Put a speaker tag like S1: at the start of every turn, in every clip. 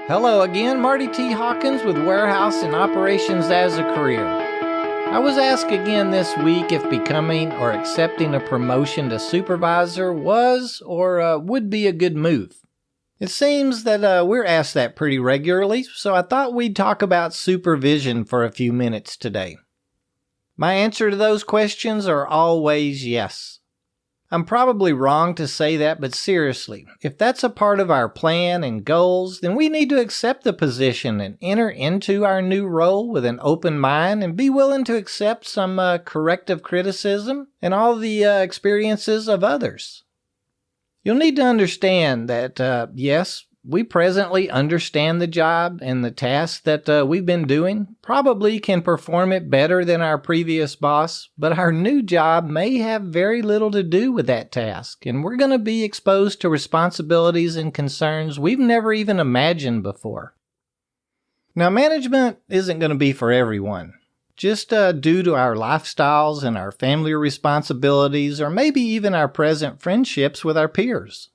S1: Hello again, Marty T. Hawkins with Warehouse and Operations as a Career. I was asked again this week if becoming or accepting a promotion to supervisor was or would be a good move. It seems that we're asked that pretty regularly, so I thought we'd talk about supervision for a few minutes today. My answer to those questions are always yes. I'm probably wrong to say that, but seriously, if that's a part of our plan and goals, then we need to accept the position and enter into our new role with an open mind and be willing to accept some corrective criticism and all the experiences of others. You'll need to understand that, yes, we presently understand the job and the task that we've been doing, probably can perform it better than our previous boss, but our new job may have very little to do with that task, and we're going to be exposed to responsibilities and concerns we've never even imagined before. Now, management isn't going to be for everyone, just due to our lifestyles and our family responsibilities, or maybe even our present friendships with our peers.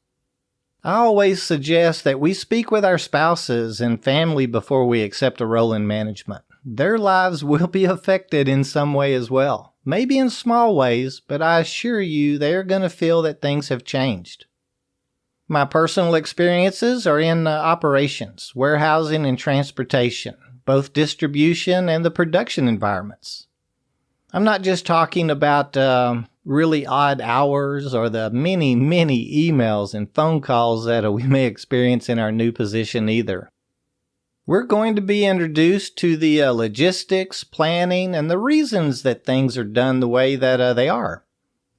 S1: I always suggest that we speak with our spouses and family before we accept a role in management. Their lives will be affected in some way as well, maybe in small ways, but I assure you they're going to feel that things have changed. My personal experiences are in operations, warehousing, and transportation, both distribution and the production environments. I'm not just talking about really odd hours or the many emails and phone calls that we may experience in our new position either. We're going to be introduced to the logistics, planning, and the reasons that things are done the way that they are.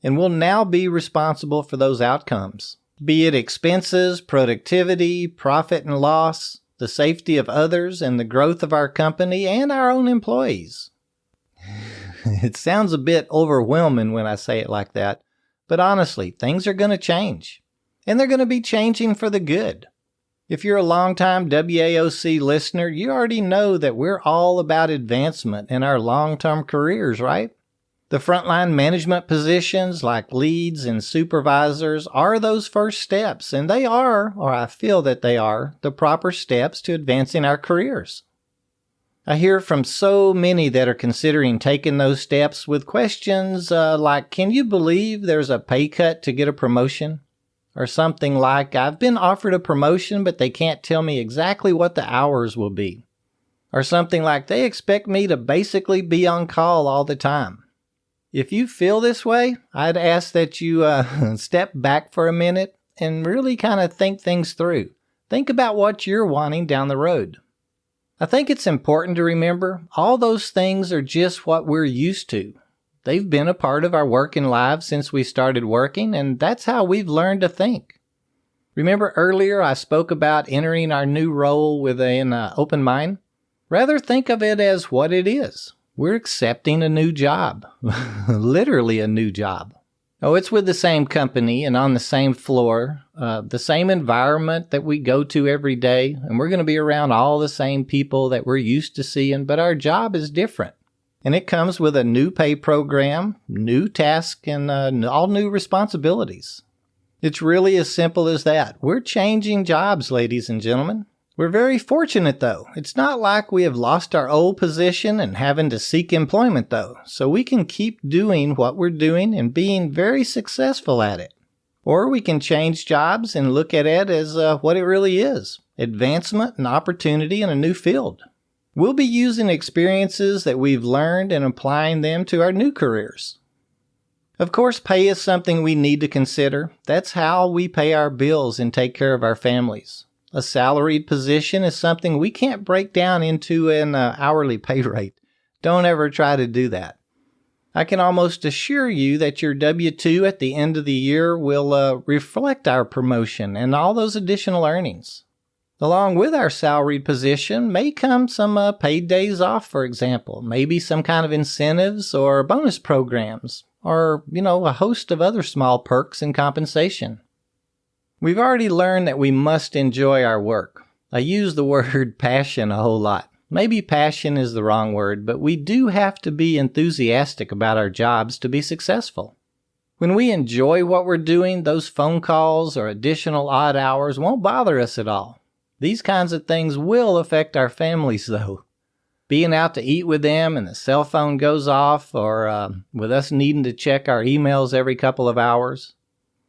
S1: And we'll now be responsible for those outcomes, be it expenses, productivity, profit and loss, the safety of others, and the growth of our company and our own employees. It sounds a bit overwhelming when I say it like that, but honestly, things are going to change, and they're going to be changing for the good. If you're a longtime WAOC listener, you already know that we're all about advancement in our long-term careers, right? The frontline management positions like leads and supervisors are those first steps, and they are, or I feel that they are, the proper steps to advancing our careers. I hear from so many that are considering taking those steps with questions like, can you believe there's a pay cut to get a promotion? Or something like, I've been offered a promotion, but they can't tell me exactly what the hours will be. Or something like, they expect me to basically be on call all the time. If you feel this way, I'd ask that you step back for a minute and really kind of think things through. Think about what you're wanting down the road. I think it's important to remember all those things are just what we're used to. They've been a part of our working lives since we started working, and that's how we've learned to think. Remember earlier I spoke about entering our new role with an open mind? Rather think of it as what it is. We're accepting a new job. Literally a new job. Oh, it's with the same company and on the same floor, the same environment that we go to every day, and we're going to be around all the same people that we're used to seeing, but our job is different. And it comes with a new pay program, new tasks, and all new responsibilities. It's really as simple as that. We're changing jobs, ladies and gentlemen. We're very fortunate, though. It's not like we have lost our old position and having to seek employment, though. So we can keep doing what we're doing and being very successful at it. Or we can change jobs and look at it as what it really is, advancement and opportunity in a new field. We'll be using experiences that we've learned and applying them to our new careers. Of course, pay is something we need to consider. That's how we pay our bills and take care of our families. A salaried position is something we can't break down into an hourly pay rate. Don't ever try to do that. I can almost assure you that your W-2 at the end of the year will reflect our promotion and all those additional earnings. Along with our salaried position may come some paid days off, for example, maybe some kind of incentives or bonus programs, or, a host of other small perks and compensation. We've already learned that we must enjoy our work. I use the word passion a whole lot. Maybe passion is the wrong word, but we do have to be enthusiastic about our jobs to be successful. When we enjoy what we're doing, those phone calls or additional odd hours won't bother us at all. These kinds of things will affect our families, though. Being out to eat with them and the cell phone goes off, or with us needing to check our emails every couple of hours.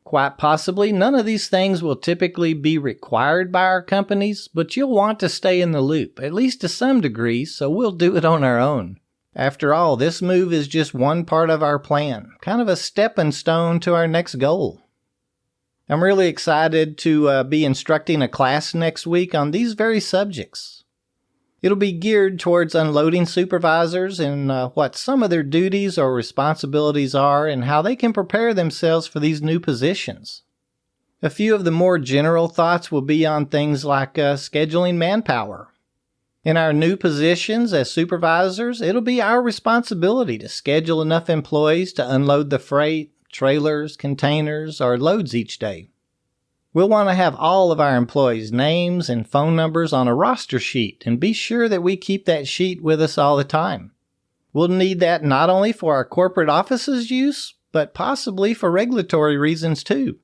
S1: Quite possibly, none of these things will typically be required by our companies, but you'll want to stay in the loop, at least to some degree, so we'll do it on our own. After all, this move is just one part of our plan, kind of a stepping stone to our next goal. I'm really excited to be instructing a class next week on these very subjects. It'll be geared towards unloading supervisors and what some of their duties or responsibilities are and how they can prepare themselves for these new positions. A few of the more general thoughts will be on things like scheduling manpower. In our new positions as supervisors, it'll be our responsibility to schedule enough employees to unload the freight, trailers, containers, or loads each day. We'll want to have all of our employees' names and phone numbers on a roster sheet and be sure that we keep that sheet with us all the time. We'll need that not only for our corporate office's use, but possibly for regulatory reasons too.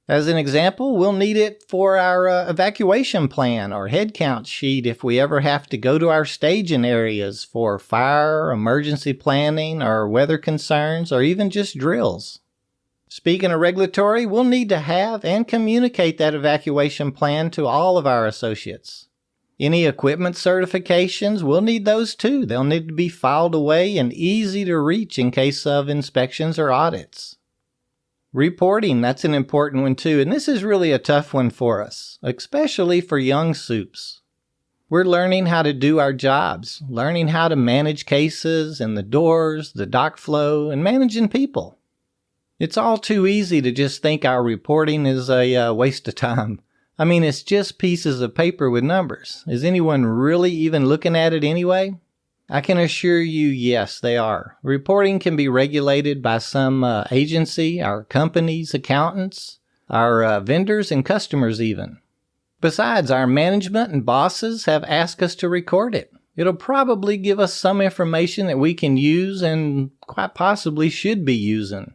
S1: As an example, we'll need it for our evacuation plan or head count sheet if we ever have to go to our staging areas for fire, emergency planning, or weather concerns, or even just drills. Speaking of regulatory, we'll need to have and communicate that evacuation plan to all of our associates. Any equipment certifications, we'll need those too. They'll need to be filed away and easy to reach in case of inspections or audits. Reporting, that's an important one too, and this is really a tough one for us, especially for young soups. We're learning how to do our jobs, learning how to manage cases and the doors, the dock flow, and managing people. It's all too easy to just think our reporting is a waste of time. I mean, it's just pieces of paper with numbers. Is anyone really even looking at it anyway? I can assure you, yes, they are. Reporting can be regulated by some agency, our companies, accountants, our vendors, and customers even. Besides, our management and bosses have asked us to record it. It'll probably give us some information that we can use and quite possibly should be using.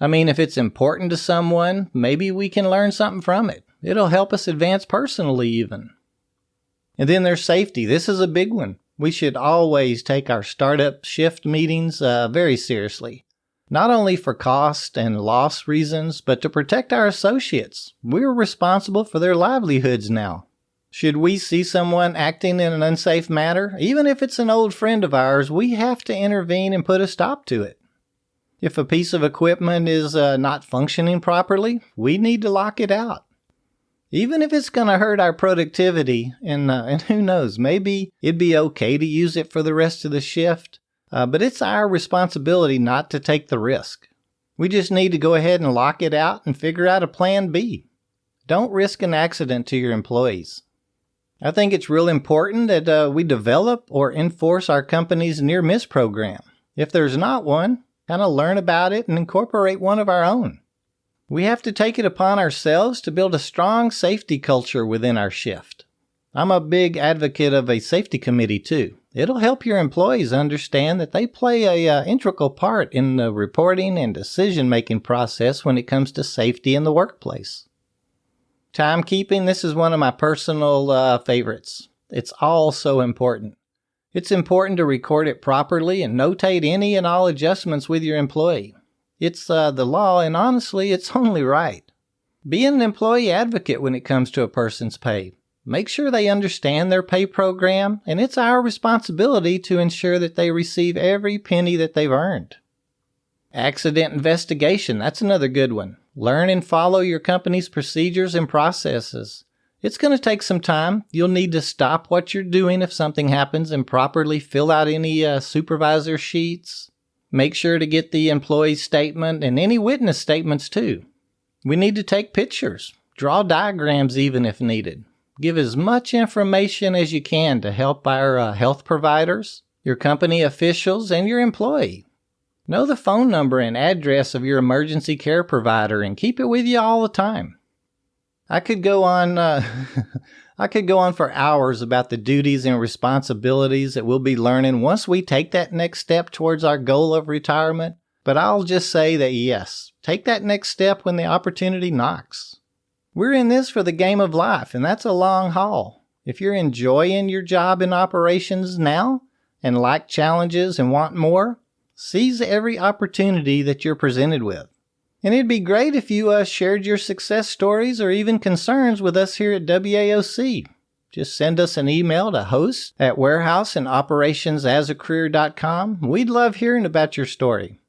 S1: I mean, if it's important to someone, maybe we can learn something from it. It'll help us advance personally even. And then there's safety. This is a big one. We should always take our startup shift meetings very seriously. Not only for cost and loss reasons, but to protect our associates. We're responsible for their livelihoods now. Should we see someone acting in an unsafe manner, even if it's an old friend of ours, we have to intervene and put a stop to it. If a piece of equipment is not functioning properly, we need to lock it out. Even if it's going to hurt our productivity, and who knows, maybe it'd be okay to use it for the rest of the shift, but it's our responsibility not to take the risk. We just need to go ahead and lock it out and figure out a plan B. Don't risk an accident to your employees. I think it's real important that we develop or enforce our company's near-miss program. If there's not one, kind of learn about it and incorporate one of our own. We have to take it upon ourselves to build a strong safety culture within our shift. I'm a big advocate of a safety committee too. It'll help your employees understand that they play a integral part in the reporting and decision-making process when it comes to safety in the workplace. Timekeeping, this is one of my personal favorites. It's all so important. It's important to record it properly and notate any and all adjustments with your employee. It's the law, and honestly, it's only right. Be an employee advocate when it comes to a person's pay. Make sure they understand their pay program, and it's our responsibility to ensure that they receive every penny that they've earned. Accident investigation, that's another good one. Learn and follow your company's procedures and processes. It's going to take some time. You'll need to stop what you're doing if something happens and properly fill out any supervisor sheets. Make sure to get the employee statement and any witness statements too. We need to take pictures, draw diagrams even if needed. Give as much information as you can to help our health providers, your company officials, and your employee. Know the phone number and address of your emergency care provider and keep it with you all the time. I could go on for hours about the duties and responsibilities that we'll be learning once we take that next step towards our goal of retirement, but I'll just say that yes, take that next step when the opportunity knocks. We're in this for the game of life, and that's a long haul. If you're enjoying your job in operations now and like challenges and want more, seize every opportunity that you're presented with. And it'd be great if you shared your success stories or even concerns with us here at WAOC. Just send us an email to host@warehouseandoperationsasacareer.com. We'd love hearing about your story.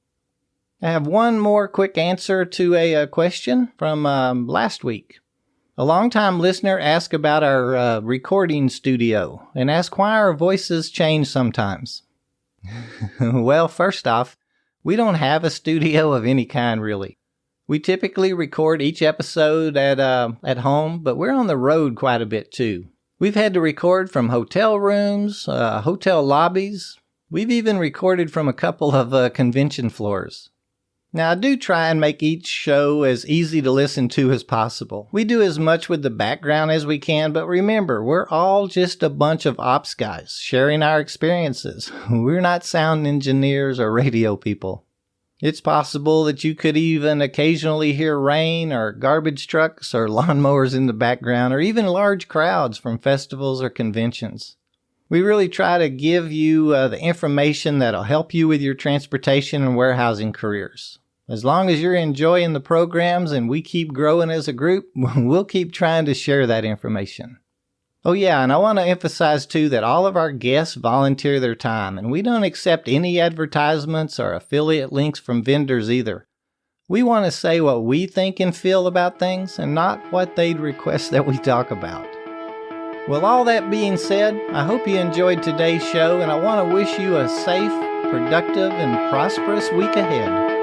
S1: I have one more quick answer to a question from last week. A longtime listener asked about our recording studio and asked why our voices change sometimes. Well, first off, we don't have a studio of any kind, really. We typically record each episode at home, but we're on the road quite a bit too. We've had to record from hotel rooms, hotel lobbies. We've even recorded from a couple of convention floors. Now, I do try and make each show as easy to listen to as possible. We do as much with the background as we can, but remember, we're all just a bunch of ops guys sharing our experiences. We're not sound engineers or radio people. It's possible that you could even occasionally hear rain or garbage trucks or lawnmowers in the background, or even large crowds from festivals or conventions. We really try to give you the information that'll help you with your transportation and warehousing careers. As long as you're enjoying the programs and we keep growing as a group, we'll keep trying to share that information. Oh yeah, and I want to emphasize too that all of our guests volunteer their time, and we don't accept any advertisements or affiliate links from vendors either. We want to say what we think and feel about things and not what they'd request that we talk about. Well, all that being said, I hope you enjoyed today's show, and I want to wish you a safe, productive, and prosperous week ahead.